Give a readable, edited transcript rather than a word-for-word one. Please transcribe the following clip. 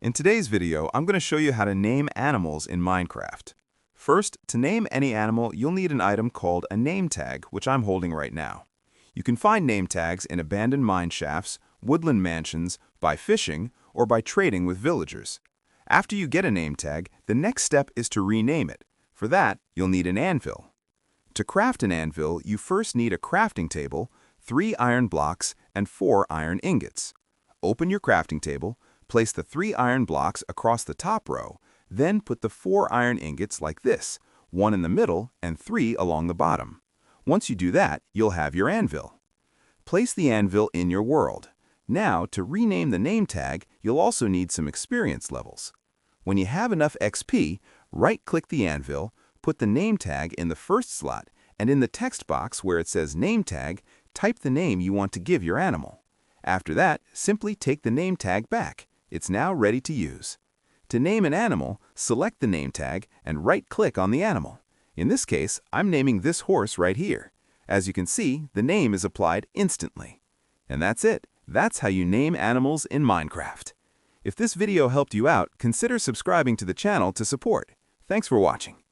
In today's video, I'm going to show you how to name animals in Minecraft. First, to name any animal, you'll need an item called a name tag, which I'm holding right now. You can find name tags in abandoned mine shafts, woodland mansions, by fishing, or by trading with villagers. After you get a name tag, the next step is to rename it. For that, you'll need an anvil. To craft an anvil, you first need a crafting table, 3 iron blocks, and 4 iron ingots. Open your crafting table, place the 3 iron blocks across the top row, then put the 4 iron ingots like this, 1 in the middle and 3 along the bottom. Once you do that, you'll have your anvil. Place the anvil in your world. Now, to rename the name tag, you'll also need some experience levels. When you have enough XP, right-click the anvil, put the name tag in the first slot, and in the text box where it says Name Tag, type the name you want to give your animal. After that, simply take the name tag back. It's now ready to use. To name an animal, select the name tag and right-click on the animal. In this case, I'm naming this horse right here. As you can see, the name is applied instantly. And that's it. That's how you name animals in Minecraft. If this video helped you out, consider subscribing to the channel to support. Thanks for watching.